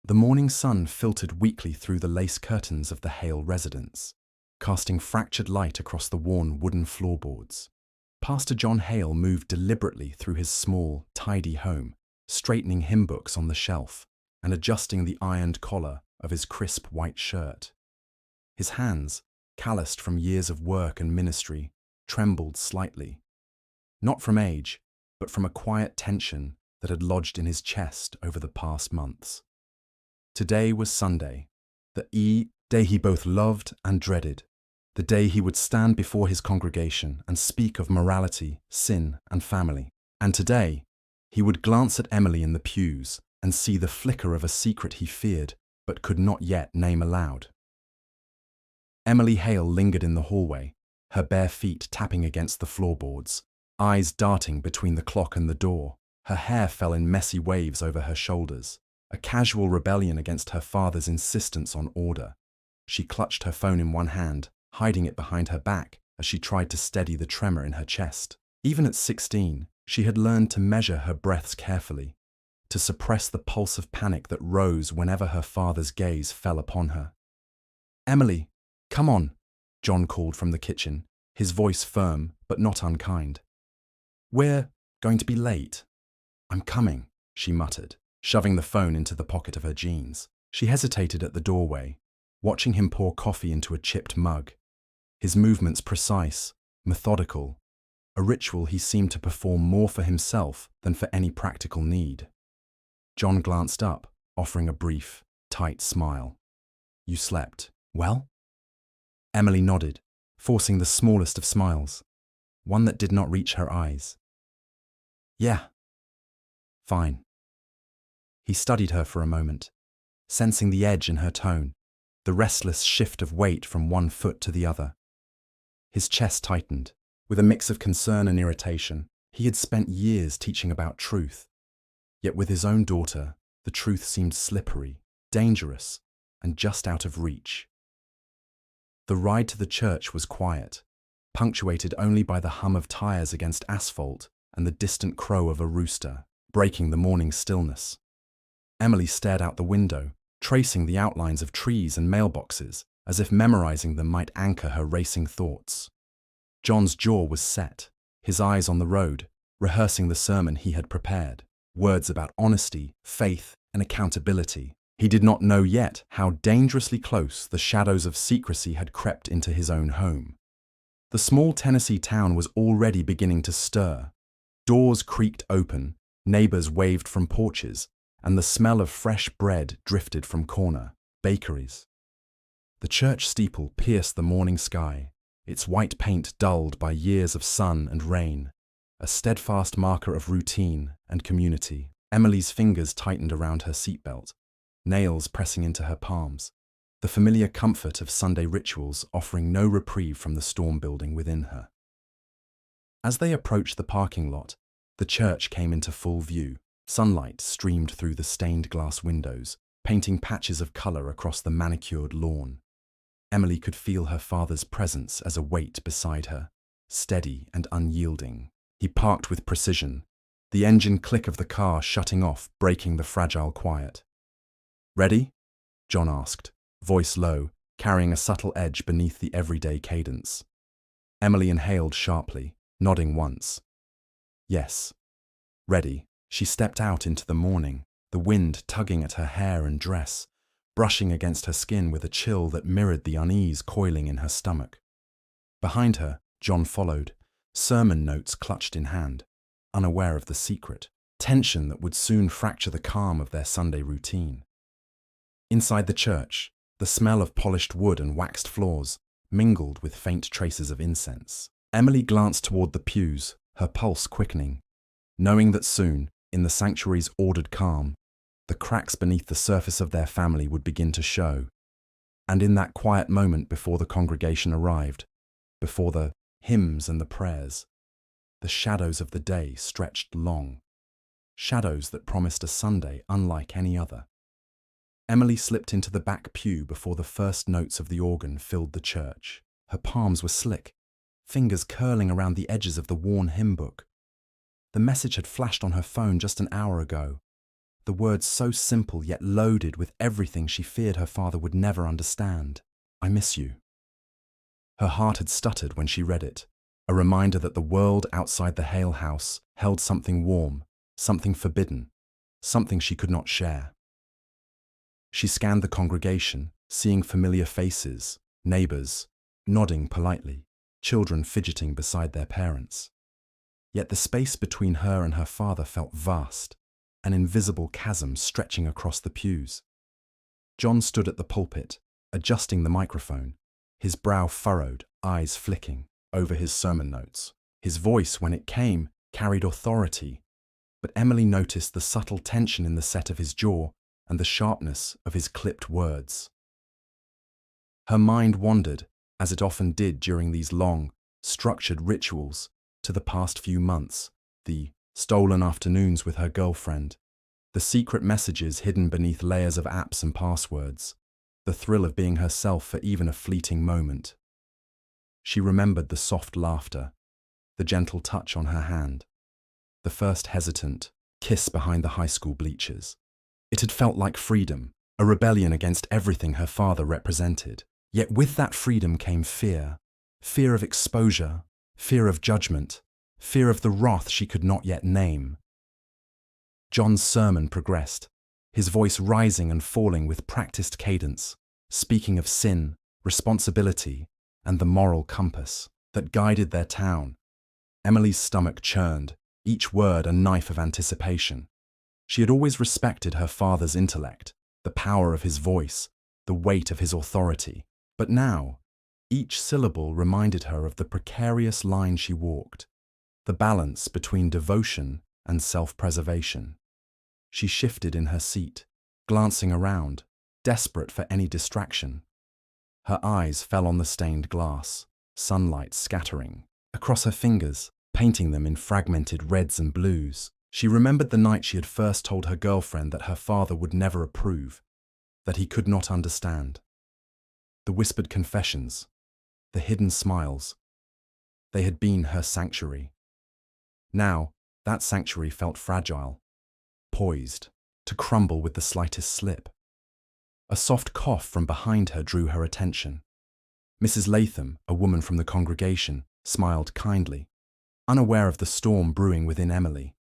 The morning sun filtered weakly through the lace curtains of the Hale residence, casting fractured light across the worn wooden floorboards. Pastor John Hale moved deliberately through his small, tidy home, straightening hymn books on the shelf and adjusting the ironed collar of his crisp white shirt. His hands, calloused from years of work and ministry, trembled slightly, not from age, but from a quiet tension that had lodged in his chest over the past months. Today was Sunday, the day he both loved and dreaded, the day he would stand before his congregation and speak of morality, sin, and family. And today, he would glance at Emily in the pews and see the flicker of a secret he feared but could not yet name aloud. Emily Hale lingered in the hallway, her bare feet tapping against the floorboards, eyes darting between the clock and the door. Her hair fell in messy waves over her shoulders, a casual rebellion against her father's insistence on order. She clutched her phone in one hand, hiding it behind her back as she tried to steady the tremor in her chest. Even at 16, she had learned to measure her breaths carefully, to suppress the pulse of panic that rose whenever her father's gaze fell upon her. "Emily, come on," John called from the kitchen, his voice firm but not unkind. "We're going to be late." "I'm coming," she muttered, shoving the phone into the pocket of her jeans. She hesitated at the doorway, watching him pour coffee into a chipped mug, his movements precise, methodical, a ritual he seemed to perform more for himself than for any practical need. John glanced up, offering a brief, tight smile. "You slept well?" Emily nodded, forcing the smallest of smiles, one that did not reach her eyes. "Yeah. Fine." He studied her for a moment, sensing the edge in her tone, the restless shift of weight from one foot to the other. His chest tightened, with a mix of concern and irritation. He had spent years teaching about truth, yet with his own daughter, the truth seemed slippery, dangerous, and just out of reach. The ride to the church was quiet, punctuated only by the hum of tires against asphalt and the distant crow of a rooster, breaking the morning stillness. Emily stared out the window, tracing the outlines of trees and mailboxes, as if memorizing them might anchor her racing thoughts. John's jaw was set, his eyes on the road, rehearsing the sermon he had prepared, words about honesty, faith, and accountability. He did not know yet how dangerously close the shadows of secrecy had crept into his own home. The small Tennessee town was already beginning to stir. Doors creaked open, neighbors waved from porches, and the smell of fresh bread drifted from corner bakeries. The church steeple pierced the morning sky, its white paint dulled by years of sun and rain, a steadfast marker of routine and community. Emily's fingers tightened around her seatbelt, nails pressing into her palms, the familiar comfort of Sunday rituals offering no reprieve from the storm building within her. As they approached the parking lot, the church came into full view. Sunlight streamed through the stained glass windows, painting patches of color across the manicured lawn. Emily could feel her father's presence as a weight beside her, steady and unyielding. He parked with precision, the engine click of the car shutting off, breaking the fragile quiet. "Ready?" John asked, voice low, carrying a subtle edge beneath the everyday cadence. Emily inhaled sharply, nodding once. "Yes. Ready." She stepped out into the morning, the wind tugging at her hair and dress, brushing against her skin with a chill that mirrored the unease coiling in her stomach. Behind her, John followed, sermon notes clutched in hand, unaware of the secret, tension that would soon fracture the calm of their Sunday routine. Inside the church, the smell of polished wood and waxed floors mingled with faint traces of incense. Emily glanced toward the pews, her pulse quickening, knowing that soon, in the sanctuary's ordered calm, the cracks beneath the surface of their family would begin to show. And in that quiet moment before the congregation arrived, before the hymns and the prayers, the shadows of the day stretched long, shadows that promised a Sunday unlike any other. Emily slipped into the back pew before the first notes of the organ filled the church. Her palms were slick, fingers curling around the edges of the worn hymn book. The message had flashed on her phone just an hour ago, the words so simple yet loaded with everything she feared her father would never understand. "I miss you." Her heart had stuttered when she read it, a reminder that the world outside the Hale house held something warm, something forbidden, something she could not share. She scanned the congregation, seeing familiar faces, neighbors, nodding politely, children fidgeting beside their parents. Yet the space between her and her father felt vast, an invisible chasm stretching across the pews. John stood at the pulpit, adjusting the microphone, his brow furrowed, eyes flicking over his sermon notes. His voice, when it came, carried authority, but Emily noticed the subtle tension in the set of his jaw and the sharpness of his clipped words. Her mind wandered, as it often did during these long, structured rituals, to the past few months, the stolen afternoons with her girlfriend, the secret messages hidden beneath layers of apps and passwords, the thrill of being herself for even a fleeting moment. She remembered the soft laughter, the gentle touch on her hand, the first hesitant kiss behind the high school bleachers. It had felt like freedom, a rebellion against everything her father represented. Yet with that freedom came fear, fear of exposure, fear of judgment, fear of the wrath she could not yet name. John's sermon progressed, his voice rising and falling with practiced cadence, speaking of sin, responsibility, and the moral compass that guided their town. Emily's stomach churned, each word a knife of anticipation. She had always respected her father's intellect, the power of his voice, the weight of his authority. But now, each syllable reminded her of the precarious line she walked, the balance between devotion and self-preservation. She shifted in her seat, glancing around, desperate for any distraction. Her eyes fell on the stained glass, sunlight scattering across her fingers, painting them in fragmented reds and blues. She remembered the night she had first told her girlfriend that her father would never approve, that he could not understand. The whispered confessions, the hidden smiles, they had been her sanctuary. Now, that sanctuary felt fragile, poised to crumble with the slightest slip. A soft cough from behind her drew her attention. Mrs. Latham, a woman from the congregation, smiled kindly, unaware of the storm brewing within Emily.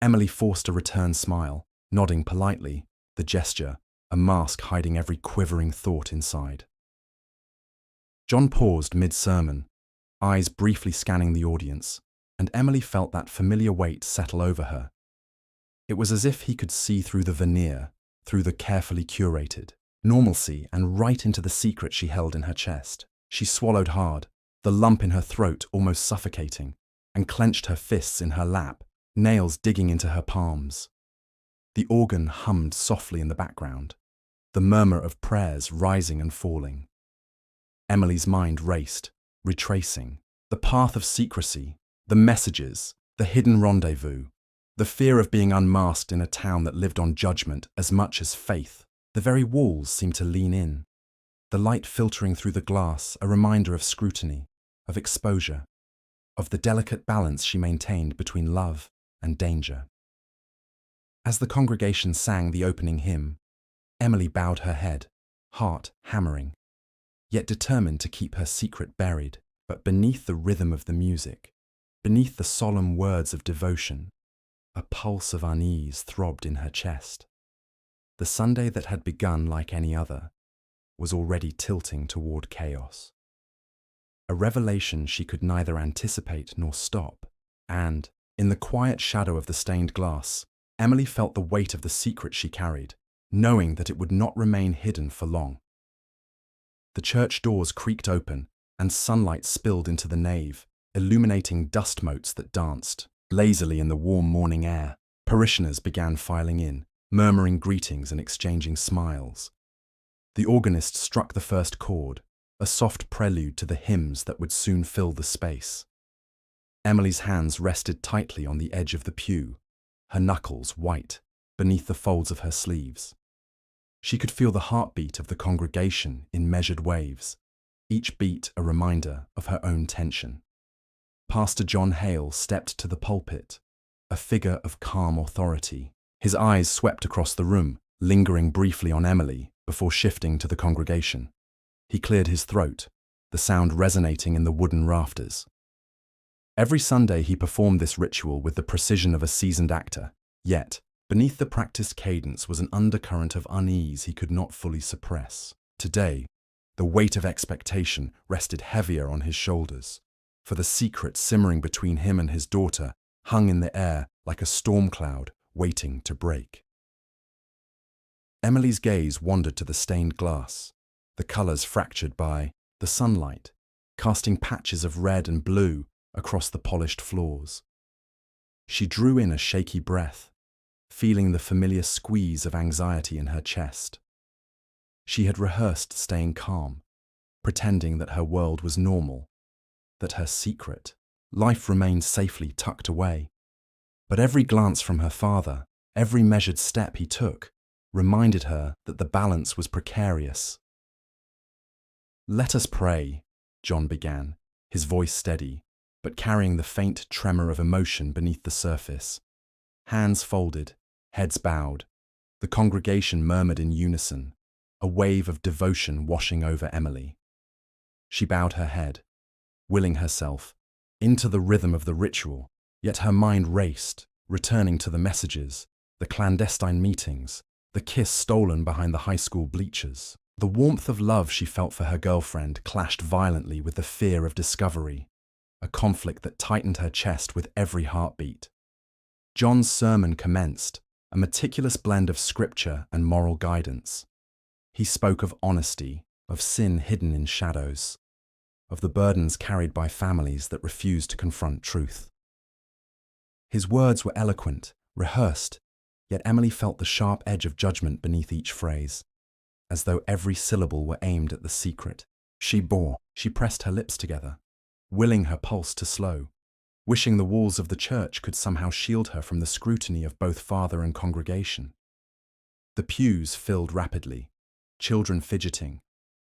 Emily forced a return smile, nodding politely, the gesture a mask hiding every quivering thought inside. John paused mid-sermon, eyes briefly scanning the audience, and Emily felt that familiar weight settle over her. It was as if he could see through the veneer, through the carefully curated normalcy, and right into the secret she held in her chest. She swallowed hard, the lump in her throat almost suffocating, and clenched her fists in her lap, nails digging into her palms. The organ hummed softly in the background, the murmur of prayers rising and falling. Emily's mind raced, retracing the path of secrecy, the messages, the hidden rendezvous, the fear of being unmasked in a town that lived on judgment as much as faith. The very walls seemed to lean in, the light filtering through the glass a reminder of scrutiny, of exposure, of the delicate balance she maintained between love and danger. As the congregation sang the opening hymn, Emily bowed her head, heart hammering, yet determined to keep her secret buried. But beneath the rhythm of the music, beneath the solemn words of devotion, a pulse of unease throbbed in her chest. The Sunday that had begun like any other was already tilting toward chaos. A revelation she could neither anticipate nor stop, and, in the quiet shadow of the stained glass, Emily felt the weight of the secret she carried, knowing that it would not remain hidden for long. The church doors creaked open, and sunlight spilled into the nave, illuminating dust motes that danced lazily in the warm morning air. Parishioners began filing in, murmuring greetings and exchanging smiles. The organist struck the first chord, a soft prelude to the hymns that would soon fill the space. Emily's hands rested tightly on the edge of the pew, her knuckles white beneath the folds of her sleeves. She could feel the heartbeat of the congregation in measured waves, each beat a reminder of her own tension. Pastor John Hale stepped to the pulpit, a figure of calm authority, His eyes swept across the room, lingering briefly on Emily before shifting to the congregation. He cleared his throat, the sound resonating in the wooden rafters. Every Sunday he performed this ritual with the precision of a seasoned actor, yet, beneath the practiced cadence was an undercurrent of unease he could not fully suppress. Today, the weight of expectation rested heavier on his shoulders, for the secret simmering between him and his daughter hung in the air like a storm cloud waiting to break. Emily's gaze wandered to the stained glass, the colors fractured by the sunlight, casting patches of red and blue across the polished floors. She drew in a shaky breath, feeling the familiar squeeze of anxiety in her chest. She had rehearsed staying calm, pretending that her world was normal, that her secret, life remained safely tucked away. But every glance from her father, every measured step he took, reminded her that the balance was precarious. "Let us pray," John began, his voice steady, but carrying the faint tremor of emotion beneath the surface. Hands folded, heads bowed, the congregation murmured in unison, a wave of devotion washing over Emily. She bowed her head, willing herself into the rhythm of the ritual, yet her mind raced, returning to the messages, the clandestine meetings, the kiss stolen behind the high school bleachers. The warmth of love she felt for her girlfriend clashed violently with the fear of discovery, a conflict that tightened her chest with every heartbeat. John's sermon commenced, a meticulous blend of scripture and moral guidance. He spoke of honesty, of sin hidden in shadows, of the burdens carried by families that refused to confront truth. His words were eloquent, rehearsed, yet Emily felt the sharp edge of judgment beneath each phrase, as though every syllable were aimed at the secret. She pressed her lips together, willing her pulse to slow, wishing the walls of the church could somehow shield her from the scrutiny of both father and congregation. The pews filled rapidly, children fidgeting,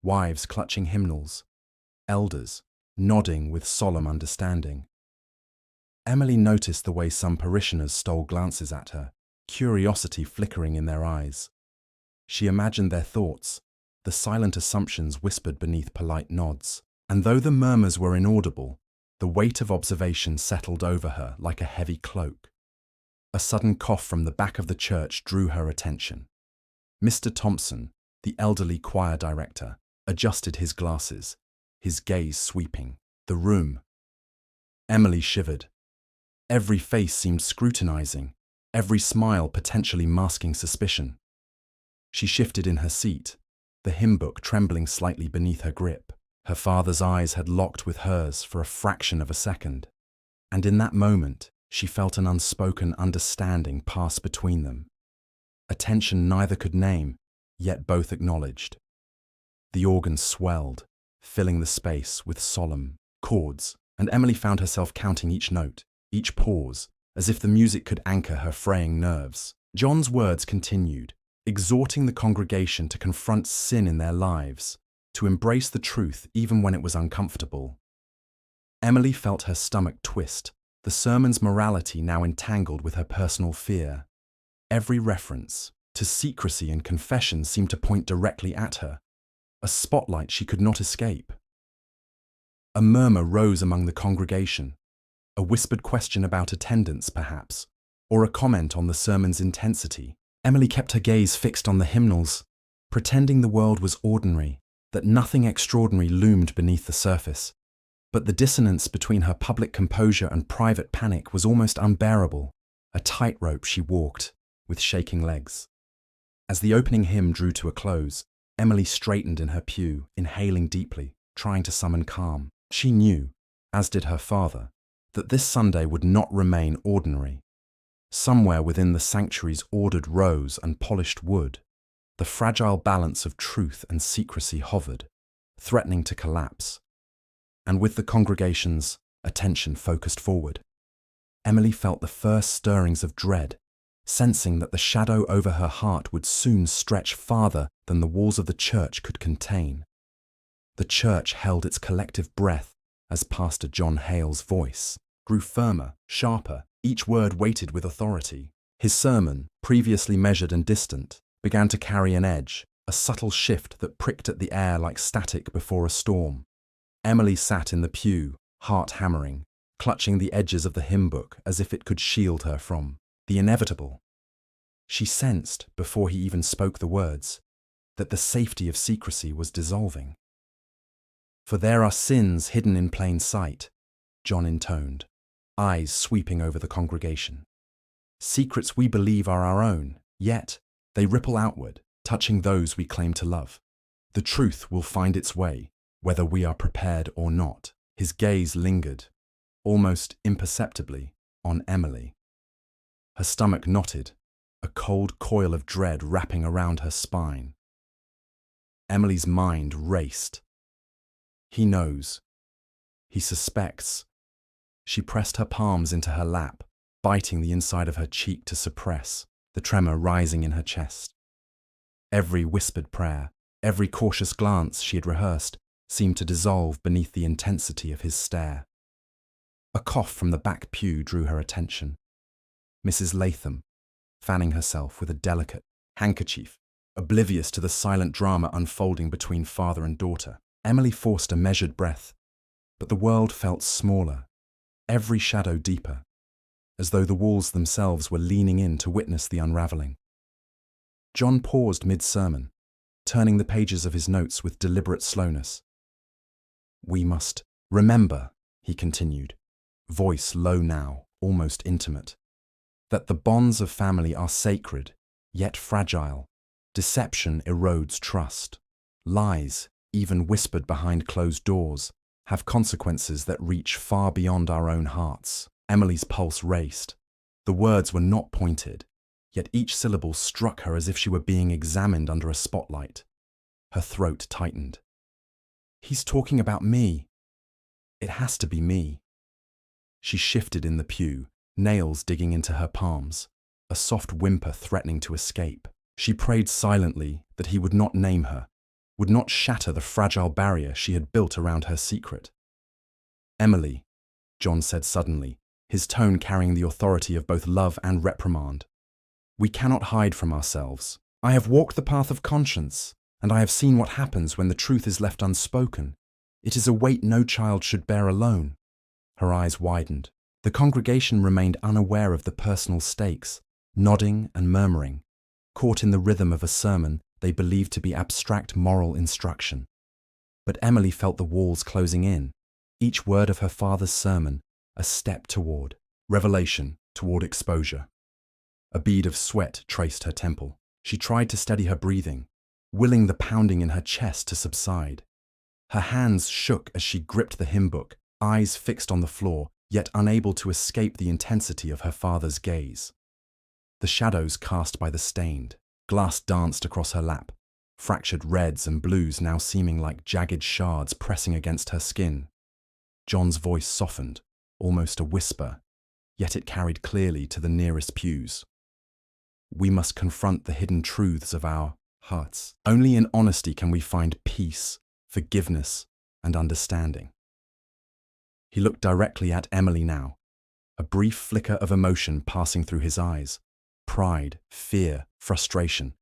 wives clutching hymnals, elders nodding with solemn understanding. Emily noticed the way some parishioners stole glances at her, curiosity flickering in their eyes. She imagined their thoughts, the silent assumptions whispered beneath polite nods, and though the murmurs were inaudible, the weight of observation settled over her like a heavy cloak. A sudden cough from the back of the church drew her attention. Mr. Thompson, the elderly choir director, adjusted his glasses, his gaze sweeping the room. Emily shivered. Every face seemed scrutinizing, every smile potentially masking suspicion. She shifted in her seat, the hymn book trembling slightly beneath her grip. Her father's eyes had locked with hers for a fraction of a second, and in that moment, she felt an unspoken understanding pass between them. A tension neither could name, yet both acknowledged. The organ swelled, filling the space with solemn chords, and Emily found herself counting each note, each pause, as if the music could anchor her fraying nerves. John's words continued, exhorting the congregation to confront sin in their lives, to embrace the truth even when it was uncomfortable. Emily felt her stomach twist, the sermon's morality now entangled with her personal fear. Every reference to secrecy and confession seemed to point directly at her, a spotlight she could not escape. A murmur rose among the congregation, a whispered question about attendance, perhaps, or a comment on the sermon's intensity. Emily kept her gaze fixed on the hymnals, pretending the world was ordinary, that nothing extraordinary loomed beneath the surface. But the dissonance between her public composure and private panic was almost unbearable, a tightrope she walked, with shaking legs. As the opening hymn drew to a close, Emily straightened in her pew, inhaling deeply, trying to summon calm. She knew, as did her father, that this Sunday would not remain ordinary. Somewhere within the sanctuary's ordered rows and polished wood, the fragile balance of truth and secrecy hovered, threatening to collapse. And with the congregation's attention focused forward, Emily felt the first stirrings of dread, sensing that the shadow over her heart would soon stretch farther than the walls of the church could contain. The church held its collective breath as Pastor John Hale's voice grew firmer, sharper, each word weighted with authority. His sermon, previously measured and distant, began to carry an edge, a subtle shift that pricked at the air like static before a storm. Emily sat in the pew, heart hammering, clutching the edges of the hymn book as if it could shield her from the inevitable. She sensed, before he even spoke the words, that the safety of secrecy was dissolving. "For there are sins hidden in plain sight," John intoned, eyes sweeping over the congregation. "Secrets we believe are our own, yet they ripple outward, touching those we claim to love. The truth will find its way, whether we are prepared or not." His gaze lingered, almost imperceptibly, on Emily. Her stomach knotted, a cold coil of dread wrapping around her spine. Emily's mind raced. He knows. He suspects. She pressed her palms into her lap, biting the inside of her cheek to suppress the tremor rising in her chest. Every whispered prayer, every cautious glance she had rehearsed, seemed to dissolve beneath the intensity of his stare. A cough from the back pew drew her attention. Mrs. Latham, fanning herself with a delicate handkerchief, oblivious to the silent drama unfolding between father and daughter. Emily forced a measured breath, but the world felt smaller, every shadow deeper, as though the walls themselves were leaning in to witness the unraveling. John paused mid-sermon, turning the pages of his notes with deliberate slowness. "We must remember," he continued, voice low now, almost intimate, "that the bonds of family are sacred, yet fragile. Deception erodes trust. Lies, even whispered behind closed doors, have consequences that reach far beyond our own hearts." Emily's pulse raced. The words were not pointed, yet each syllable struck her as if she were being examined under a spotlight. Her throat tightened. "He's talking about me. It has to be me." She shifted in the pew, nails digging into her palms, a soft whimper threatening to escape. She prayed silently that he would not name her, would not shatter the fragile barrier she had built around her secret. "Emily," John said suddenly, his tone carrying the authority of both love and reprimand, "we cannot hide from ourselves. I have walked the path of conscience, and I have seen what happens when the truth is left unspoken. It is a weight no child should bear alone." Her eyes widened. The congregation remained unaware of the personal stakes, nodding and murmuring, caught in the rhythm of a sermon they believed to be abstract moral instruction. But Emily felt the walls closing in, each word of her father's sermon a step toward revelation, toward exposure. A bead of sweat traced her temple. She tried to steady her breathing, willing the pounding in her chest to subside. Her hands shook as she gripped the hymn book, eyes fixed on the floor, yet unable to escape the intensity of her father's gaze. The shadows cast by the stained glass danced across her lap, fractured reds and blues now seeming like jagged shards pressing against her skin. John's voice softened, almost a whisper, yet it carried clearly to the nearest pews. "We must confront the hidden truths of our hearts. Only in honesty can we find peace, forgiveness, and understanding." He looked directly at Emily now, a brief flicker of emotion passing through his eyes. Pride, fear, frustration,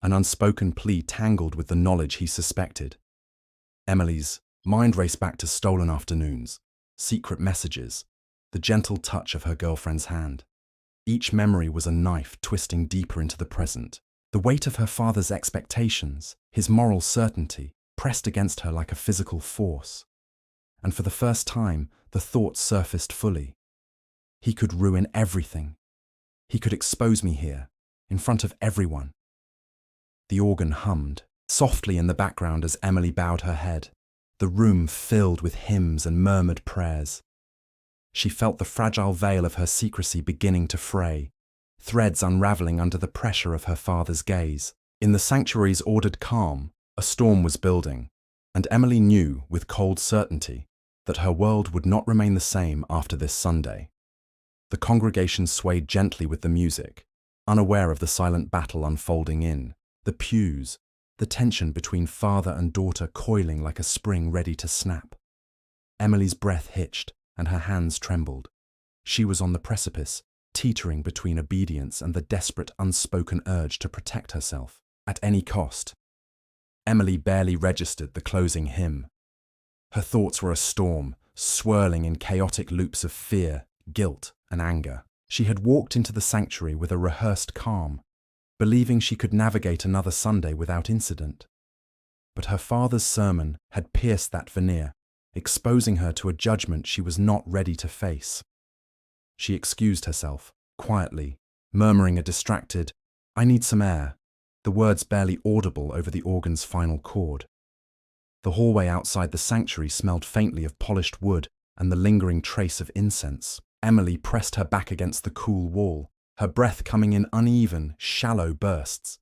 an unspoken plea tangled with the knowledge he suspected. Emily's mind raced back to stolen afternoons, secret messages, the gentle touch of her girlfriend's hand. Each memory was a knife twisting deeper into the present. The weight of her father's expectations, his moral certainty, pressed against her like a physical force. And for the first time, the thought surfaced fully. He could ruin everything. He could expose me here, in front of everyone. The organ hummed softly in the background as Emily bowed her head, the room filled with hymns and murmured prayers. She felt the fragile veil of her secrecy beginning to fray, threads unraveling under the pressure of her father's gaze. In the sanctuary's ordered calm, a storm was building, and Emily knew with cold certainty that her world would not remain the same after this Sunday. The congregation swayed gently with the music, unaware of the silent battle unfolding in the pews, the tension between father and daughter coiling like a spring ready to snap. Emily's breath hitched and her hands trembled. She was on the precipice, teetering between obedience and the desperate, unspoken urge to protect herself, at any cost. Emily barely registered the closing hymn. Her thoughts were a storm, swirling in chaotic loops of fear, guilt, and anger. She had walked into the sanctuary with a rehearsed calm, believing she could navigate another Sunday without incident. But her father's sermon had pierced that veneer, exposing her to a judgment she was not ready to face. She excused herself, quietly, murmuring a distracted, "I need some air," the words barely audible over the organ's final chord. The hallway outside the sanctuary smelled faintly of polished wood and the lingering trace of incense. Emily pressed her back against the cool wall, her breath coming in uneven, shallow bursts.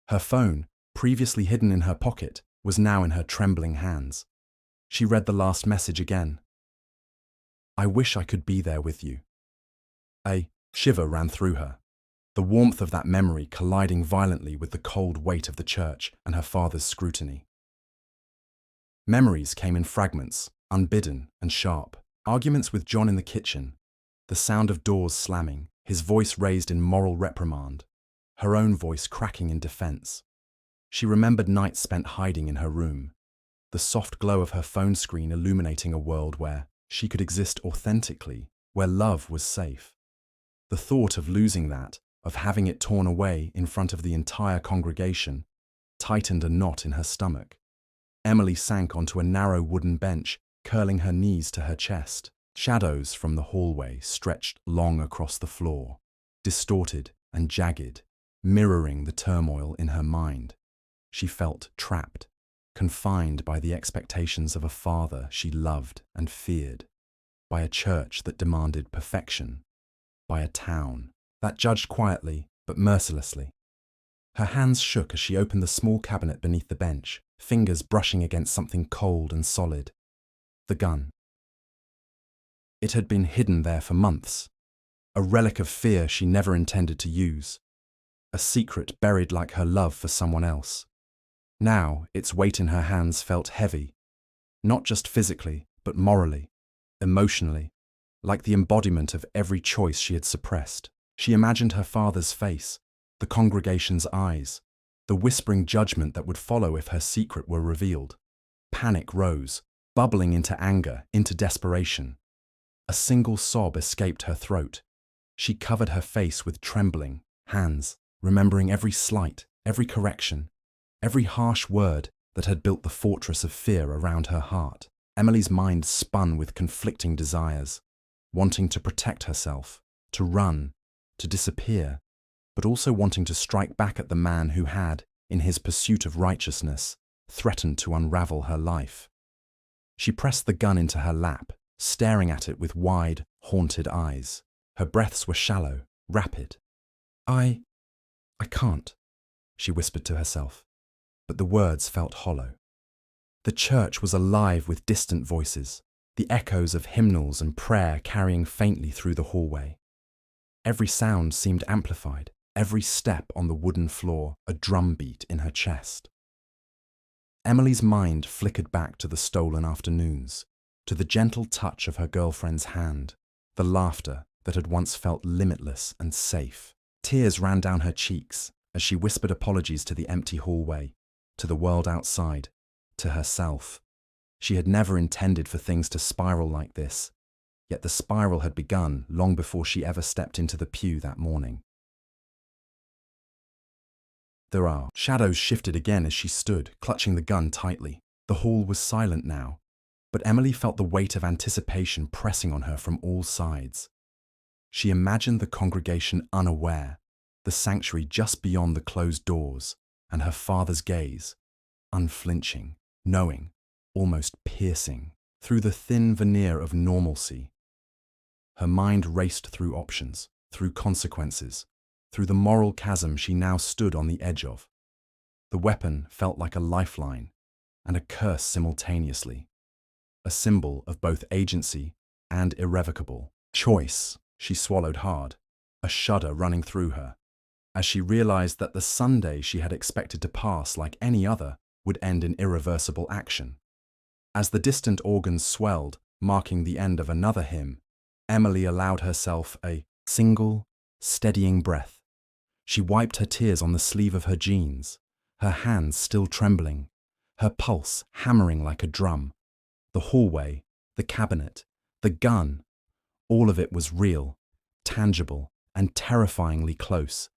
Her phone, previously hidden in her pocket, was now in her trembling hands. She read the last message again. "I wish I could be there with you." A shiver ran through her, the warmth of that memory colliding violently with the cold weight of the church and her father's scrutiny. Memories came in fragments, unbidden and sharp. Arguments with John in the kitchen, the sound of doors slamming, his voice raised in moral reprimand, her own voice cracking in defense. She remembered nights spent hiding in her room, the soft glow of her phone screen illuminating a world where she could exist authentically, where love was safe. The thought of losing that, of having it torn away in front of the entire congregation, tightened a knot in her stomach. Emily sank onto a narrow wooden bench, curling her knees to her chest. Shadows from the hallway stretched long across the floor, distorted and jagged, mirroring the turmoil in her mind. She felt trapped, confined by the expectations of a father she loved and feared, by a church that demanded perfection, by a town that judged quietly but mercilessly. Her hands shook as she opened the small cabinet beneath the bench, fingers brushing against something cold and solid. The gun. It had been hidden there for months, a relic of fear she never intended to use, a secret buried like her love for someone else. Now, its weight in her hands felt heavy, not just physically, but morally, emotionally, like the embodiment of every choice she had suppressed. She imagined her father's face, the congregation's eyes, the whispering judgment that would follow if her secret were revealed. Panic rose, bubbling into anger, into desperation. A single sob escaped her throat. She covered her face with trembling hands, remembering every slight, every correction, every harsh word that had built the fortress of fear around her heart. Emily's mind spun with conflicting desires, wanting to protect herself, to run, to disappear, but also wanting to strike back at the man who had, in his pursuit of righteousness, threatened to unravel her life. She pressed the gun into her lap, staring at it with wide, haunted eyes. Her breaths were shallow, rapid. I can't," she whispered to herself, but the words felt hollow. The church was alive with distant voices, the echoes of hymnals and prayer carrying faintly through the hallway. Every sound seemed amplified, every step on the wooden floor a drumbeat in her chest. Emily's mind flickered back to the stolen afternoons, to the gentle touch of her girlfriend's hand, the laughter that had once felt limitless and safe. Tears ran down her cheeks as she whispered apologies to the empty hallway, to the world outside, to herself. She had never intended for things to spiral like this, yet the spiral had begun long before she ever stepped into the pew that morning. Shadows shifted again as she stood, clutching the gun tightly. The hall was silent now, but Emily felt the weight of anticipation pressing on her from all sides. She imagined the congregation unaware, the sanctuary just beyond the closed doors, and her father's gaze, unflinching, knowing, almost piercing, through the thin veneer of normalcy. Her mind raced through options, through consequences, through the moral chasm she now stood on the edge of. The weapon felt like a lifeline and a curse simultaneously, a symbol of both agency and irrevocable choice. She swallowed hard, a shudder running through her, as she realized that the Sunday she had expected to pass like any other would end in irreversible action. As the distant organs swelled, marking the end of another hymn, Emily allowed herself a single, steadying breath. She wiped her tears on the sleeve of her jeans, her hands still trembling, her pulse hammering like a drum. The hallway, the cabinet, the gun, all of it was real, tangible, and terrifyingly close.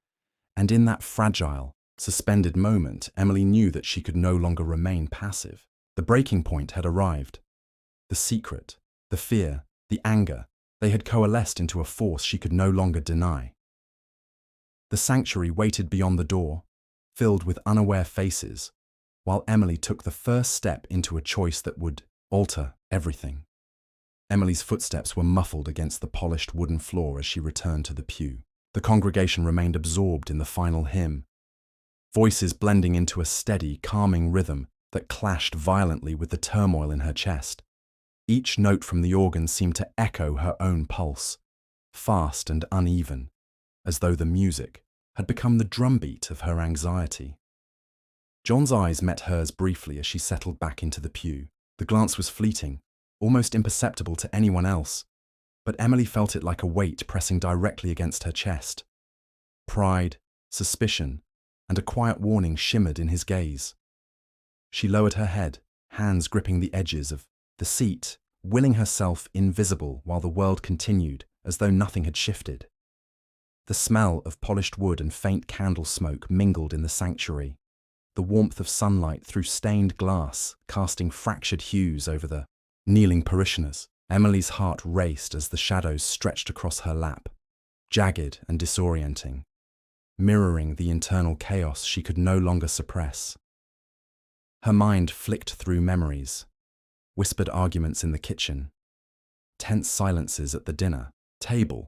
And in that fragile, suspended moment, Emily knew that she could no longer remain passive. The breaking point had arrived. The secret, the fear, the anger, they had coalesced into a force she could no longer deny. The sanctuary waited beyond the door, filled with unaware faces, while Emily took the first step into a choice that would alter everything. Emily's footsteps were muffled against the polished wooden floor as she returned to the pew. The congregation remained absorbed in the final hymn, voices blending into a steady, calming rhythm that clashed violently with the turmoil in her chest. Each note from the organ seemed to echo her own pulse, fast and uneven, as though the music had become the drumbeat of her anxiety. John's eyes met hers briefly as she settled back into the pew. The glance was fleeting, almost imperceptible to anyone else, but Emily felt it like a weight pressing directly against her chest. Pride, suspicion, and a quiet warning shimmered in his gaze. She lowered her head, hands gripping the edges of the seat, willing herself invisible while the world continued as though nothing had shifted. The smell of polished wood and faint candle smoke mingled in the sanctuary, the warmth of sunlight through stained glass casting fractured hues over the kneeling parishioners. Emily's heart raced as the shadows stretched across her lap, jagged and disorienting, mirroring the internal chaos she could no longer suppress. Her mind flicked through memories, whispered arguments in the kitchen, tense silences at the dinner table,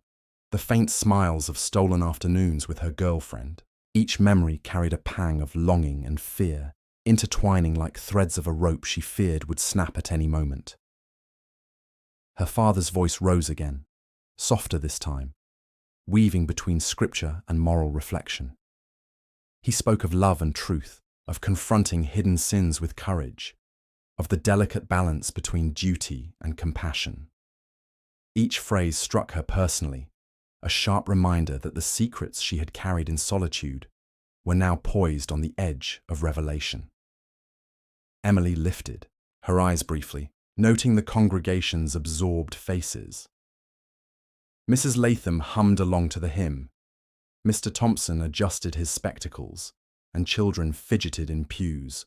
the faint smiles of stolen afternoons with her girlfriend. Each memory carried a pang of longing and fear, intertwining like threads of a rope she feared would snap at any moment. Her father's voice rose again, softer this time, weaving between scripture and moral reflection. He spoke of love and truth, of confronting hidden sins with courage, of the delicate balance between duty and compassion. Each phrase struck her personally, a sharp reminder that the secrets she had carried in solitude were now poised on the edge of revelation. Emily lifted her eyes briefly, noting the congregation's absorbed faces. Mrs. Latham hummed along to the hymn. Mr. Thompson adjusted his spectacles, and children fidgeted in pews,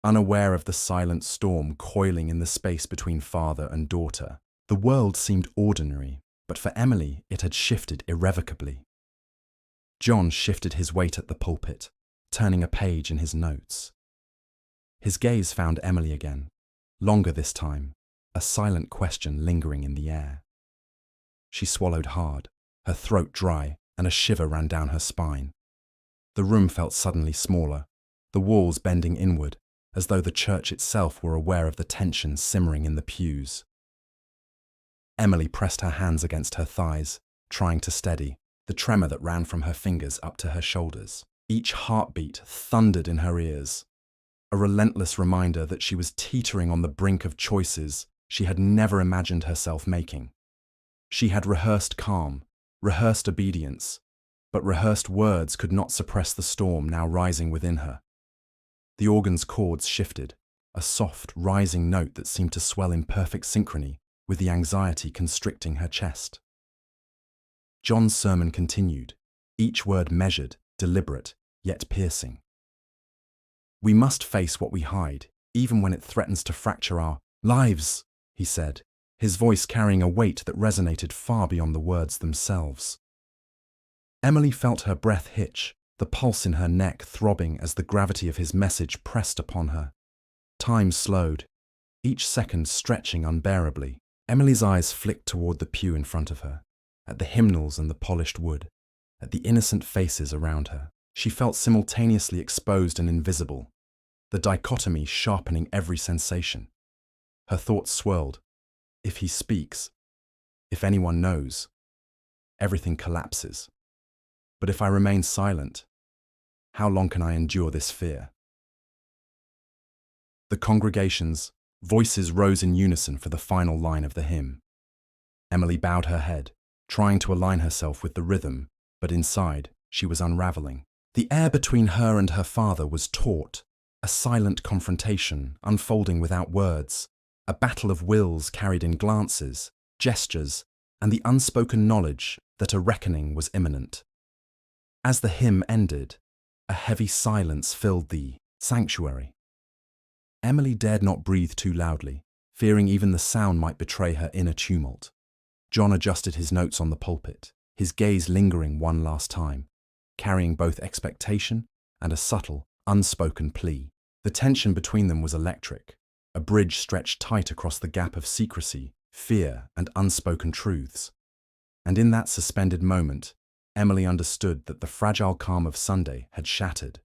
unaware of the silent storm coiling in the space between father and daughter. The world seemed ordinary, but for Emily it had shifted irrevocably. John shifted his weight at the pulpit, turning a page in his notes. His gaze found Emily again, longer this time, a silent question lingering in the air. She swallowed hard, her throat dry, and a shiver ran down her spine. The room felt suddenly smaller, the walls bending inward, as though the church itself were aware of the tension simmering in the pews. Emily pressed her hands against her thighs, trying to steady, the tremor that ran from her fingers up to her shoulders. Each heartbeat thundered in her ears, a relentless reminder that she was teetering on the brink of choices she had never imagined herself making. She had rehearsed calm, rehearsed obedience, but rehearsed words could not suppress the storm now rising within her. The organ's chords shifted, a soft, rising note that seemed to swell in perfect synchrony with the anxiety constricting her chest. John's sermon continued, each word measured, deliberate, yet piercing. "We must face what we hide, even when it threatens to fracture our lives," he said, his voice carrying a weight that resonated far beyond the words themselves. Emily felt her breath hitch, the pulse in her neck throbbing as the gravity of his message pressed upon her. Time slowed, each second stretching unbearably. Emily's eyes flicked toward the pew in front of her, at the hymnals and the polished wood, at the innocent faces around her. She felt simultaneously exposed and invisible, the dichotomy sharpening every sensation. Her thoughts swirled. If he speaks, if anyone knows, everything collapses. But if I remain silent, how long can I endure this fear? The congregation's voices rose in unison for the final line of the hymn. Emily bowed her head, trying to align herself with the rhythm, but inside, she was unraveling. The air between her and her father was taut, a silent confrontation unfolding without words, a battle of wills carried in glances, gestures, and the unspoken knowledge that a reckoning was imminent. As the hymn ended, a heavy silence filled the sanctuary. Emily dared not breathe too loudly, fearing even the sound might betray her inner tumult. John adjusted his notes on the pulpit, his gaze lingering one last time, carrying both expectation and a subtle, unspoken plea. The tension between them was electric, a bridge stretched tight across the gap of secrecy, fear, and unspoken truths. And in that suspended moment, Emily understood that the fragile calm of Sunday had shattered.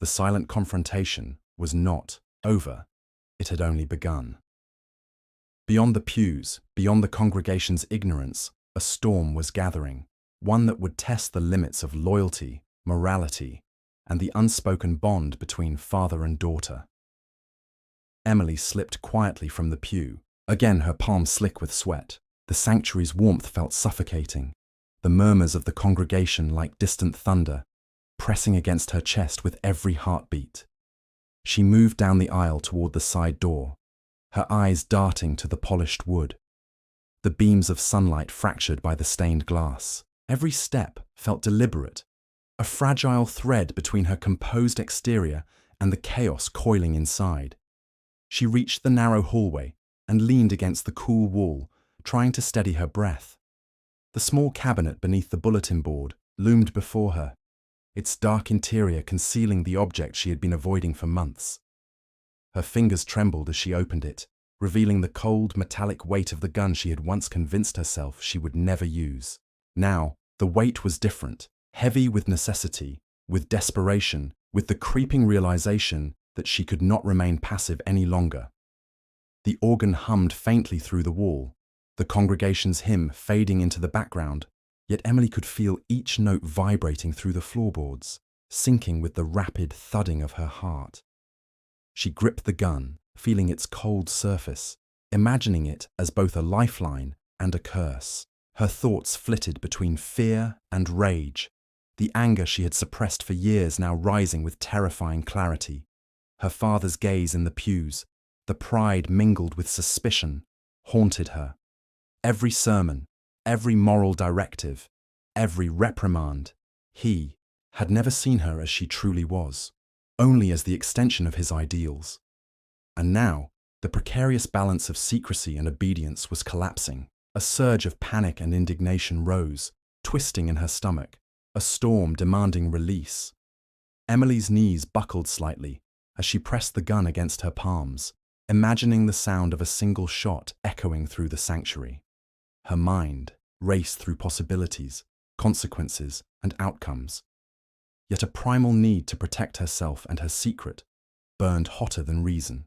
The silent confrontation was not over, it had only begun. Beyond the pews, beyond the congregation's ignorance, a storm was gathering, one that would test the limits of loyalty, morality, and the unspoken bond between father and daughter. Emily slipped quietly from the pew, again her palm slick with sweat. The sanctuary's warmth felt suffocating, the murmurs of the congregation like distant thunder, pressing against her chest with every heartbeat. She moved down the aisle toward the side door, her eyes darting to the polished wood. The beams of sunlight fractured by the stained glass. Every step felt deliberate, a fragile thread between her composed exterior and the chaos coiling inside. She reached the narrow hallway and leaned against the cool wall, trying to steady her breath. The small cabinet beneath the bulletin board loomed before her, its dark interior concealing the object she had been avoiding for months. Her fingers trembled as she opened it, revealing the cold, metallic weight of the gun she had once convinced herself she would never use. Now, the weight was different, heavy with necessity, with desperation, with the creeping realization that she could not remain passive any longer. The organ hummed faintly through the wall, the congregation's hymn fading into the background, yet Emily could feel each note vibrating through the floorboards, syncing with the rapid thudding of her heart. She gripped the gun, feeling its cold surface, imagining it as both a lifeline and a curse. Her thoughts flitted between fear and rage, the anger she had suppressed for years now rising with terrifying clarity. Her father's gaze in the pews, the pride mingled with suspicion, haunted her. Every sermon, every moral directive, every reprimand, he had never seen her as she truly was, only as the extension of his ideals. And now, the precarious balance of secrecy and obedience was collapsing. A surge of panic and indignation rose, twisting in her stomach, a storm demanding release. Emily's knees buckled slightly as she pressed the gun against her palms, imagining the sound of a single shot echoing through the sanctuary. Her mind raced through possibilities, consequences, and outcomes. Yet a primal need to protect herself and her secret burned hotter than reason.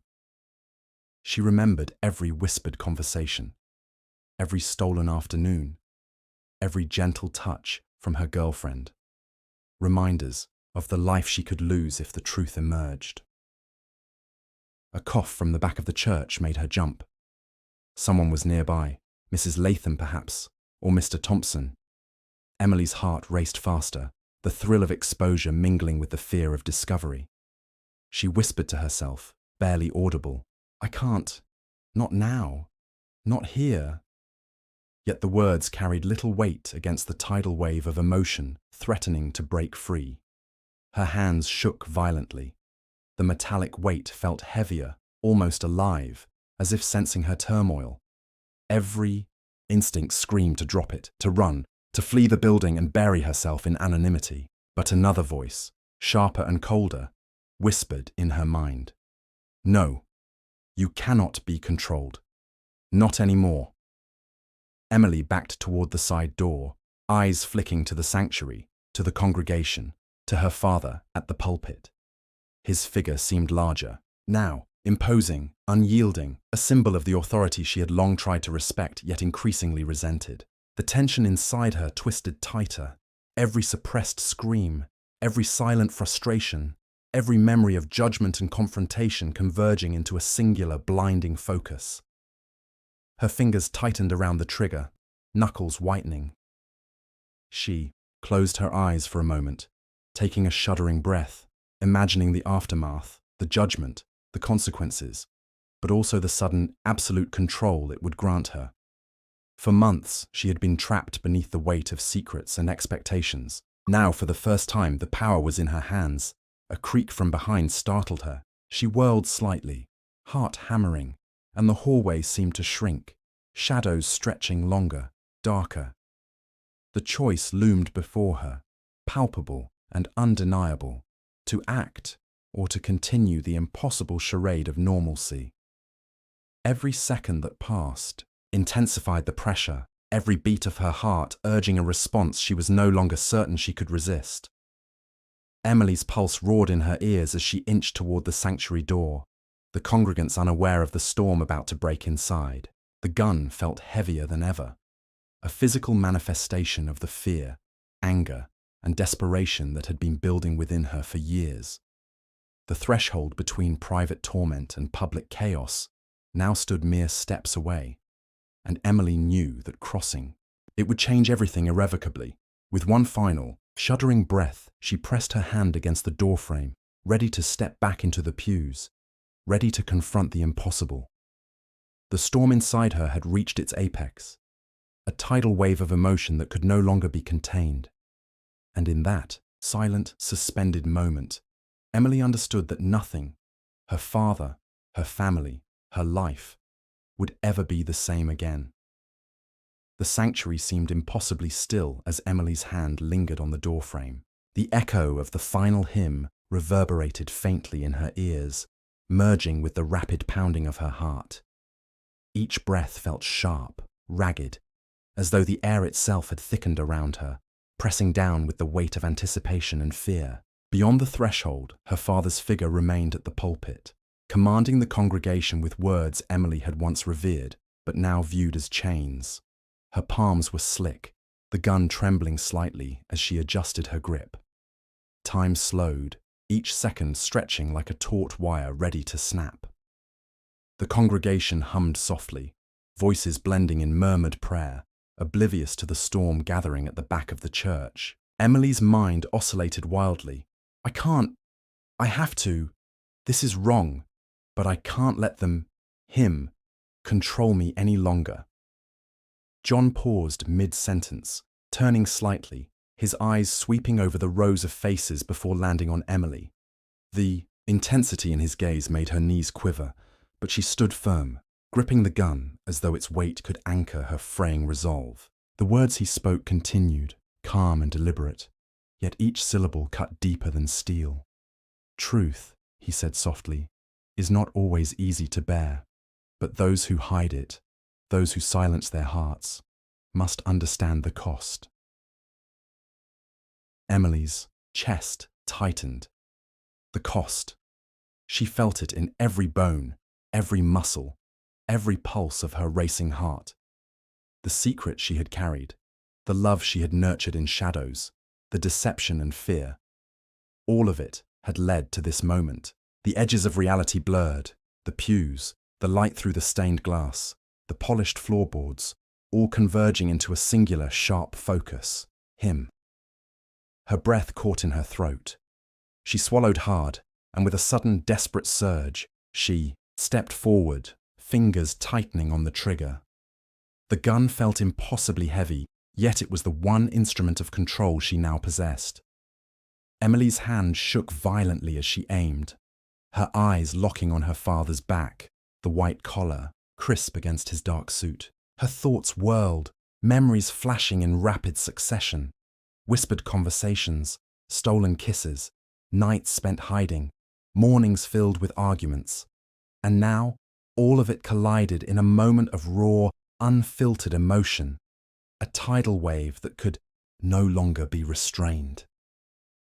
She remembered every whispered conversation, every stolen afternoon, every gentle touch from her girlfriend, reminders of the life she could lose if the truth emerged. A cough from the back of the church made her jump. Someone was nearby, Mrs. Latham perhaps, or Mr. Thompson. Emily's heart raced faster, the thrill of exposure mingling with the fear of discovery. She whispered to herself, barely audible, "I can't. Not now. Not here." Yet the words carried little weight against the tidal wave of emotion threatening to break free. Her hands shook violently. The metallic weight felt heavier, almost alive, as if sensing her turmoil. Every instinct screamed to drop it, to run, to flee the building and bury herself in anonymity. But another voice, sharper and colder, whispered in her mind. "No, you cannot be controlled. Not anymore." Emily backed toward the side door, eyes flicking to the sanctuary, to the congregation, to her father at the pulpit. His figure seemed larger, now, imposing, unyielding, a symbol of the authority she had long tried to respect yet increasingly resented. The tension inside her twisted tighter, every suppressed scream, every silent frustration, every memory of judgment and confrontation converging into a singular, blinding focus. Her fingers tightened around the trigger, knuckles whitening, She closed her eyes for a moment, taking a shuddering breath, imagining the aftermath, the judgment, the consequences, but also the sudden absolute control it would grant her. For months, she had been trapped beneath the weight of secrets and expectations. Now, for the first time, the power was in her hands. A creak from behind startled her. She whirled slightly, heart hammering, and the hallway seemed to shrink, shadows stretching longer, darker. The choice loomed before her, palpable and undeniable, to act or to continue the impossible charade of normalcy. Every second that passed intensified the pressure, every beat of her heart urging a response she was no longer certain she could resist. Emily's pulse roared in her ears as she inched toward the sanctuary door, the congregants unaware of the storm about to break inside. The gun felt heavier than ever, a physical manifestation of the fear, anger, and desperation that had been building within her for years. The threshold between private torment and public chaos now stood mere steps away, and Emily knew that crossing it would change everything irrevocably. With one final, shuddering breath, she pressed her hand against the doorframe, ready to step back into the pews, ready to confront the impossible. The storm inside her had reached its apex, a tidal wave of emotion that could no longer be contained. And in that silent, suspended moment, Emily understood that nothing, her father, her family, her life, would ever be the same again. The sanctuary seemed impossibly still as Emily's hand lingered on the doorframe. The echo of the final hymn reverberated faintly in her ears, merging with the rapid pounding of her heart. Each breath felt sharp, ragged, as though the air itself had thickened around her, pressing down with the weight of anticipation and fear. Beyond the threshold, her father's figure remained at the pulpit, commanding the congregation with words Emily had once revered, but now viewed as chains. Her palms were slick, the gun trembling slightly as she adjusted her grip. Time slowed, each second stretching like a taut wire ready to snap. The congregation hummed softly, voices blending in murmured prayer, oblivious to the storm gathering at the back of the church. Emily's mind oscillated wildly. I have to. This is wrong, but I can't let him, control me any longer. John paused mid-sentence, turning slightly, his eyes sweeping over the rows of faces before landing on Emily. The intensity in his gaze made her knees quiver, but she stood firm, gripping the gun as though its weight could anchor her fraying resolve. The words he spoke continued, calm and deliberate, yet each syllable cut deeper than steel. Truth, he said softly, is not always easy to bear, but those who hide it, those who silence their hearts, must understand the cost. Emily's chest tightened. The cost. She felt it in every bone, every muscle, every pulse of her racing heart. The secret she had carried, the love she had nurtured in shadows, the deception and fear, all of it had led to this moment. The edges of reality blurred, the pews, the light through the stained glass, the polished floorboards, all converging into a singular, sharp focus, him. Her breath caught in her throat. She swallowed hard, and with a sudden, desperate surge, she stepped forward, fingers tightening on the trigger. The gun felt impossibly heavy, yet it was the one instrument of control she now possessed. Emily's hand shook violently as she aimed, her eyes locking on her father's back, the white collar crisp against his dark suit. Her thoughts whirled, memories flashing in rapid succession. Whispered conversations, stolen kisses, nights spent hiding, mornings filled with arguments. And now, all of it collided in a moment of raw, unfiltered emotion, a tidal wave that could no longer be restrained.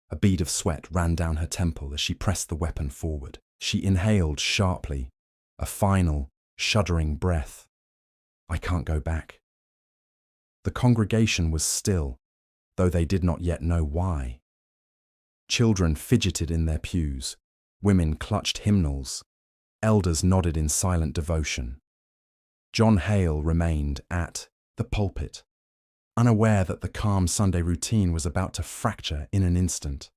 A bead of sweat ran down her temple as she pressed the weapon forward. She inhaled sharply, a final, shuddering breath. I can't go back. The congregation was still, though they did not yet know why. Children fidgeted in their pews, women clutched hymnals, elders nodded in silent devotion. John Hale remained at the pulpit, unaware that the calm Sunday routine was about to fracture in an instant.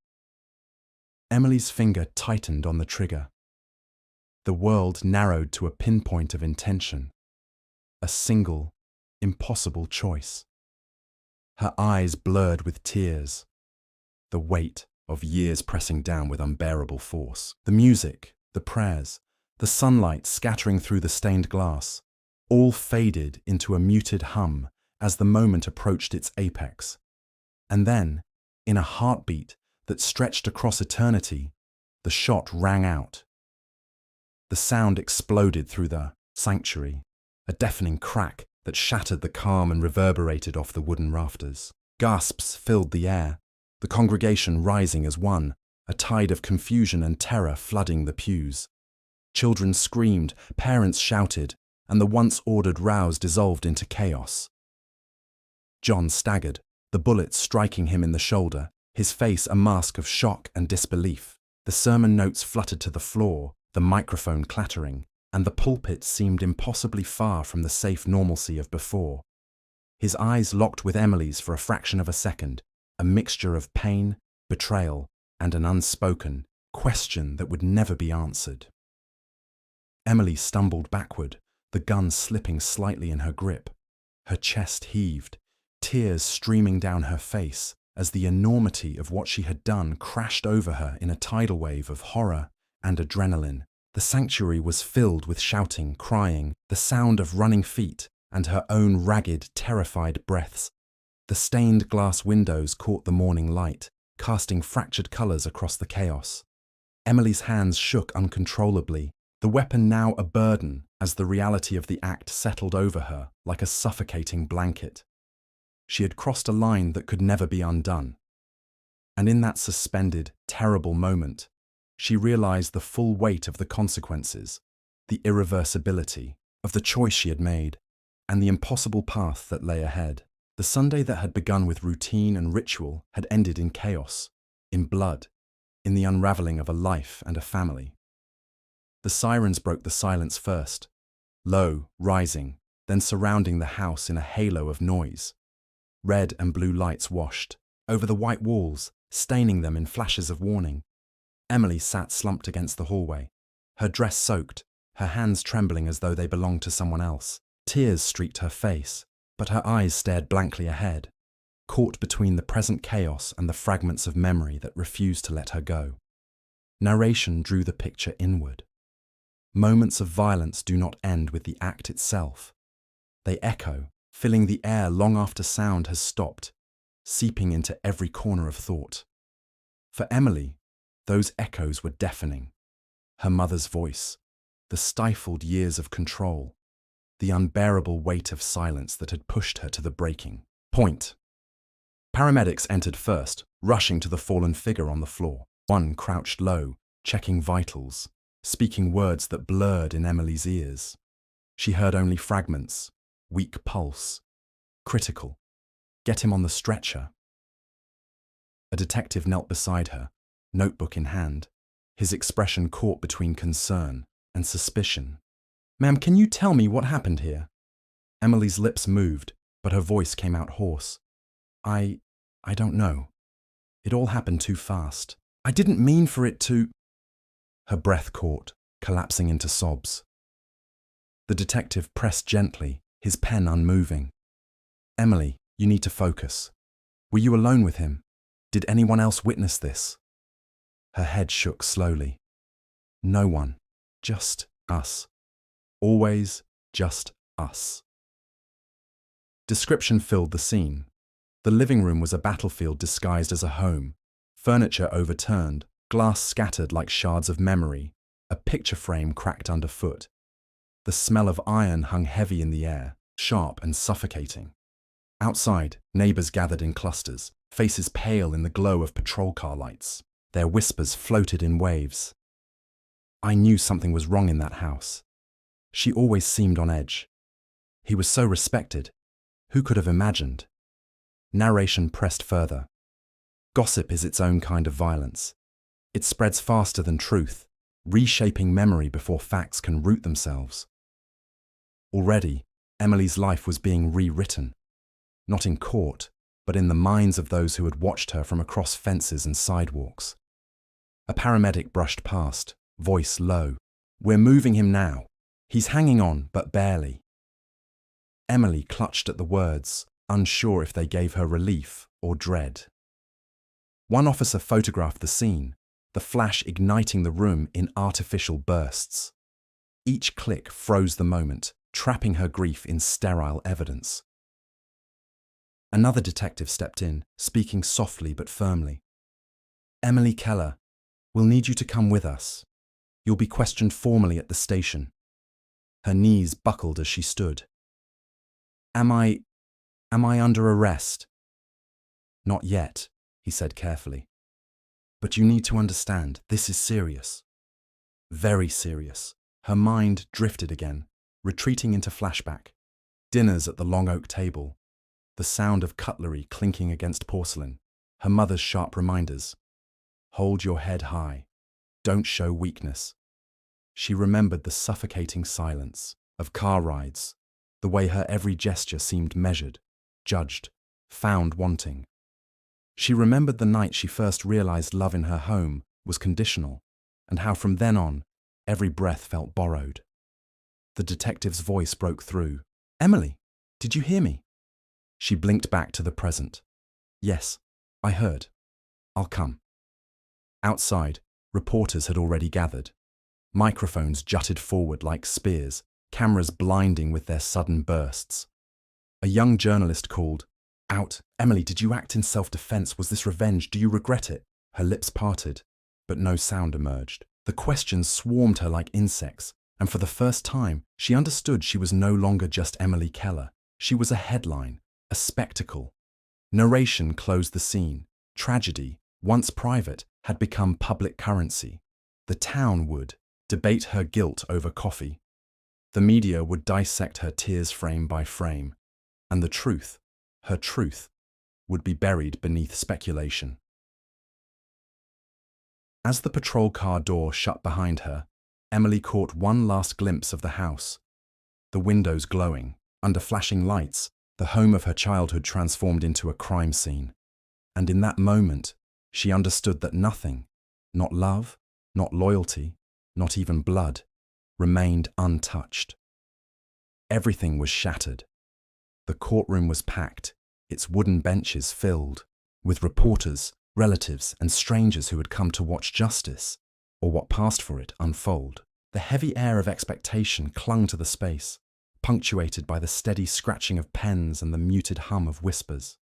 Emily's finger tightened on the trigger. The world narrowed to a pinpoint of intention, a single, impossible choice. Her eyes blurred with tears, the weight of years pressing down with unbearable force. The music, the prayers, the sunlight scattering through the stained glass, all faded into a muted hum as the moment approached its apex. And then, in a heartbeat that stretched across eternity, the shot rang out. The sound exploded through the sanctuary, a deafening crack that shattered the calm and reverberated off the wooden rafters. Gasps filled the air, the congregation rising as one, a tide of confusion and terror flooding the pews. Children screamed, parents shouted, and the once ordered rows dissolved into chaos. John staggered, the bullet striking him in the shoulder, his face a mask of shock and disbelief. The sermon notes fluttered to the floor, the microphone clattering, and the pulpit seemed impossibly far from the safe normalcy of before. His eyes locked with Emily's for a fraction of a second, a mixture of pain, betrayal, and an unspoken question that would never be answered. Emily stumbled backward, the gun slipping slightly in her grip. Her chest heaved, tears streaming down her face as the enormity of what she had done crashed over her in a tidal wave of horror and adrenaline. The sanctuary was filled with shouting, crying, the sound of running feet, and her own ragged, terrified breaths. The stained glass windows caught the morning light, casting fractured colours across the chaos. Emily's hands shook uncontrollably, the weapon now a burden as the reality of the act settled over her like a suffocating blanket. She had crossed a line that could never be undone. And in that suspended, terrible moment, she realized the full weight of the consequences, the irreversibility of the choice she had made, and the impossible path that lay ahead. The Sunday that had begun with routine and ritual had ended in chaos, in blood, in the unraveling of a life and a family. The sirens broke the silence first, low, rising, then surrounding the house in a halo of noise. Red and blue lights washed over the white walls, staining them in flashes of warning. Emily sat slumped against the hallway, her dress soaked, her hands trembling as though they belonged to someone else. Tears streaked her face, but her eyes stared blankly ahead, caught between the present chaos and the fragments of memory that refused to let her go. Narration drew the picture inward. Moments of violence do not end with the act itself. They echo, filling the air long after sound has stopped, seeping into every corner of thought. For Emily, those echoes were deafening. Her mother's voice, the stifled years of control, the unbearable weight of silence that had pushed her to the breaking point. Paramedics entered first, rushing to the fallen figure on the floor. One crouched low, checking vitals, speaking words that blurred in Emily's ears. She heard only fragments, weak pulse, critical. Get him on the stretcher. A detective knelt beside her, notebook in hand, his expression caught between concern and suspicion. "Ma'am, can you tell me what happened here?" Emily's lips moved, but her voice came out hoarse. I don't know. It all happened too fast. I didn't mean for it to..." Her breath caught, collapsing into sobs. The detective pressed gently, his pen unmoving. "Emily, you need to focus. Were you alone with him? Did anyone else witness this?" Her head shook slowly. "No one. Just us. Always just us." Description filled the scene. The living room was a battlefield disguised as a home. Furniture overturned, glass scattered like shards of memory, a picture frame cracked underfoot. The smell of iron hung heavy in the air, sharp and suffocating. Outside, neighbors gathered in clusters, faces pale in the glow of patrol car lights. Their whispers floated in waves. I knew something was wrong in that house. She always seemed on edge. He was so respected. Who could have imagined? Narration pressed further. Gossip is its own kind of violence. It spreads faster than truth, reshaping memory before facts can root themselves. Already, Emily's life was being rewritten. not in court, but in the minds of those who had watched her from across fences and sidewalks. A paramedic brushed past, voice low. "We're moving him now. He's hanging on, but barely." Emily clutched at the words, unsure if they gave her relief or dread. One officer photographed the scene, the flash igniting the room in artificial bursts. Each click froze the moment, trapping her grief in sterile evidence. Another detective stepped in, speaking softly but firmly. "Emily Keller, we'll need you to come with us. You'll be questioned formally at the station." Her knees buckled as she stood. Am I under arrest?" "Not yet," he said carefully. "But you need to understand, this is serious. Very serious." Her mind drifted again, retreating into flashback. Dinners at the long oak table, the sound of cutlery clinking against porcelain, her mother's sharp reminders. Hold your head high. Don't show weakness. She remembered the suffocating silence of car rides, the way her every gesture seemed measured, judged, found wanting. She remembered the night she first realized love in her home was conditional, and how from then on, every breath felt borrowed. The detective's voice broke through. "Emily, did you hear me?" She blinked back to the present. "Yes, I heard. I'll come." Outside, reporters had already gathered. Microphones jutted forward like spears, cameras blinding with their sudden bursts. A young journalist called, "Out. Emily, did you act in self-defense? Was this revenge? Do you regret it?" Her lips parted, but no sound emerged. The questions swarmed her like insects, and for the first time, she understood she was no longer just Emily Keller. She was a headline, a spectacle. Narration closed the scene. Tragedy, once private, had become public currency. The town would debate her guilt over coffee. The media would dissect her tears frame by frame, and the truth, her truth, would be buried beneath speculation. As the patrol car door shut behind her, Emily caught one last glimpse of the house. The windows glowing, under flashing lights, the home of her childhood transformed into a crime scene. And in that moment, she understood that nothing, not love, not loyalty, not even blood, remained untouched. Everything was shattered. The courtroom was packed, its wooden benches filled, with reporters, relatives, and strangers who had come to watch justice, or what passed for it, unfold. The heavy air of expectation clung to the space, punctuated by the steady scratching of pens and the muted hum of whispers.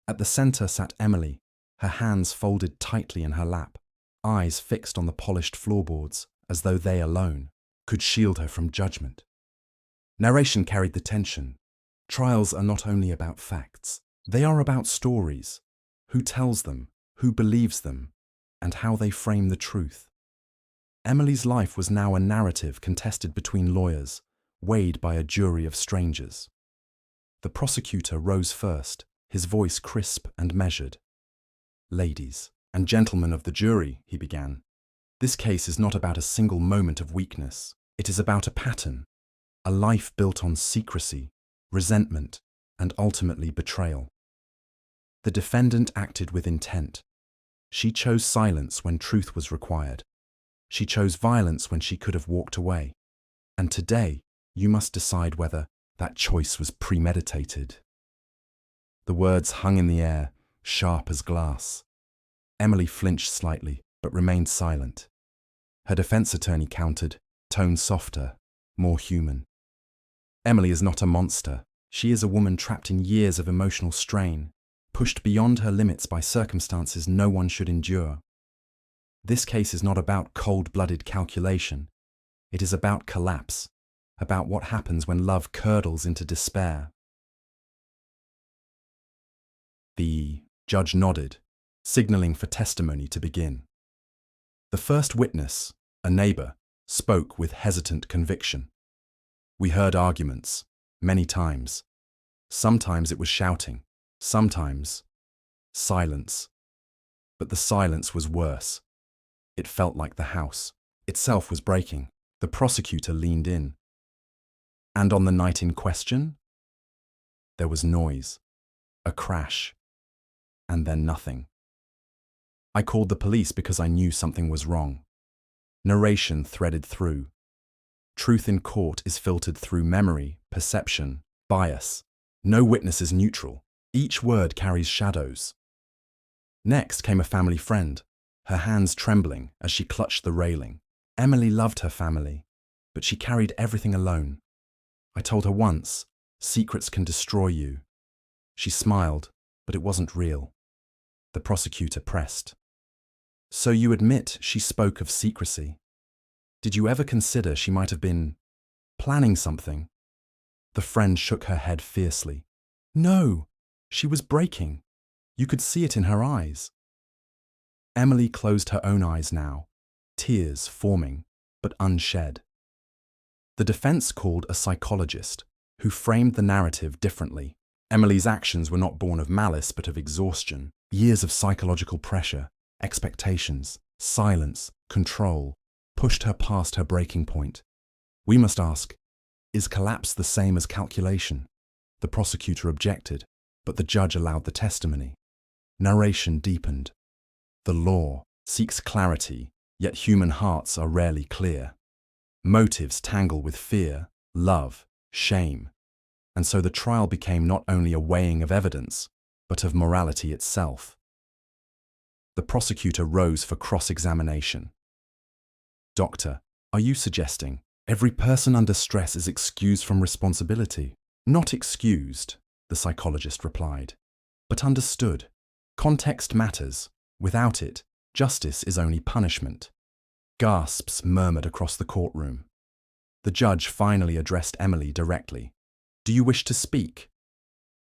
At the center sat Emily, her hands folded tightly in her lap, eyes fixed on the polished floorboards, as though they alone could shield her from judgment. Narration carried the tension. Trials are not only about facts, they are about stories. Who tells them, who believes them, and how they frame the truth. Emily's life was now a narrative contested between lawyers, weighed by a jury of strangers. The prosecutor rose first, his voice crisp and measured. "Ladies and gentlemen of the jury," he began, "this case is not about a single moment of weakness. It is about a pattern, a life built on secrecy, resentment, and ultimately betrayal. The defendant acted with intent. She chose silence when truth was required. She chose violence when she could have walked away. And today, you must decide whether that choice was premeditated." The words hung in the air, sharp as glass. Emily flinched slightly, but remained silent. Her defense attorney countered, tone softer, more human. "Emily is not a monster. She is a woman trapped in years of emotional strain, pushed beyond her limits by circumstances no one should endure. This case is not about cold-blooded calculation. It is about collapse, about what happens when love curdles into despair." The judge nodded, signaling for testimony to begin. The first witness, a neighbor, spoke with hesitant conviction. "We heard arguments, many times. Sometimes it was shouting, sometimes silence. But the silence was worse. It felt like the house itself was breaking." The prosecutor leaned in. "And on the night in question?" There was noise. A crash. And then nothing. I called the police because I knew something was wrong. Narration threaded through. Truth in court is filtered through memory, perception, bias. No witness is neutral. Each word carries shadows. Next came a family friend, her hands trembling as she clutched the railing. Emily loved her family, but she carried everything alone. I told her once, secrets can destroy you. She smiled, but it wasn't real. The prosecutor pressed. So you admit she spoke of secrecy? Did you ever consider she might have been planning something? The friend shook her head fiercely. No, she was breaking. You could see it in her eyes. Emily closed her own eyes now, tears forming, but unshed. The defense called a psychologist, who framed the narrative differently. Emily's actions were not born of malice but of exhaustion, years of psychological pressure, expectations, silence, control, pushed her past her breaking point. We must ask, is collapse the same as calculation? The prosecutor objected, but the judge allowed the testimony. Narration deepened. The law seeks clarity, yet human hearts are rarely clear. Motives tangle with fear, love, shame. And so the trial became not only a weighing of evidence, but of morality itself. The prosecutor rose for cross-examination. Doctor, are you suggesting every person under stress is excused from responsibility? Not excused, the psychologist replied, but understood. Context matters. Without it, justice is only punishment. Gasps murmured across the courtroom. The judge finally addressed Emily directly. Do you wish to speak?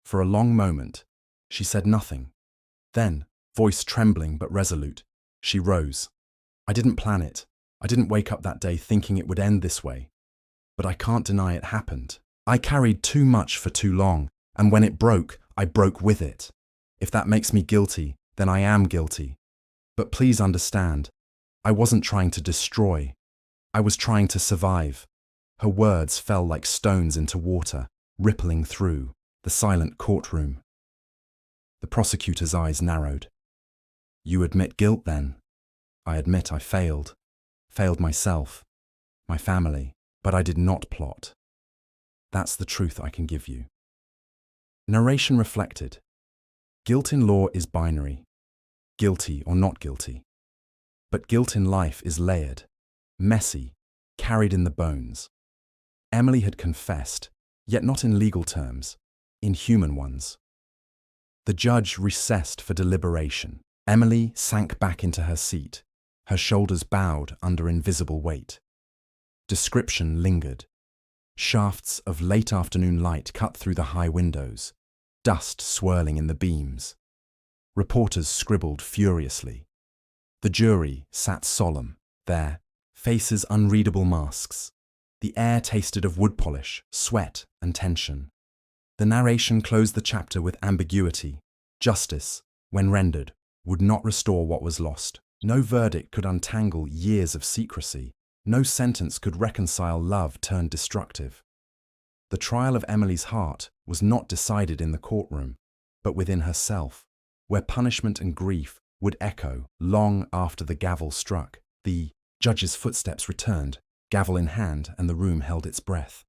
For a long moment, she said nothing. Then, voice trembling but resolute, she rose. I didn't plan it. I didn't wake up that day thinking it would end this way. But I can't deny it happened. I carried too much for too long, and when it broke, I broke with it. If that makes me guilty, then I am guilty. But please understand, I wasn't trying to destroy. I was trying to survive. Her words fell like stones into water, rippling through the silent courtroom. The prosecutor's eyes narrowed. You admit guilt then? I admit I failed. Failed myself, my family, but I did not plot. That's the truth I can give you. Narration reflected. Guilt in law is binary, guilty or not guilty. But guilt in life is layered, messy, carried in the bones. Emily had confessed, yet not in legal terms, in human ones. The judge recessed for deliberation. Emily sank back into her seat, her shoulders bowed under invisible weight. Description lingered. Shafts of late afternoon light cut through the high windows, dust swirling in the beams. Reporters scribbled furiously. The jury sat solemn, their faces unreadable masks. The air tasted of wood polish, sweat, and tension. The narration closed the chapter with ambiguity. Justice, when rendered, would not restore what was lost. No verdict could untangle years of secrecy. No sentence could reconcile love turned destructive. The trial of Emily's heart was not decided in the courtroom, but within herself, where punishment and grief would echo long after the gavel struck. The judge's footsteps returned, gavel in hand, and the room held its breath.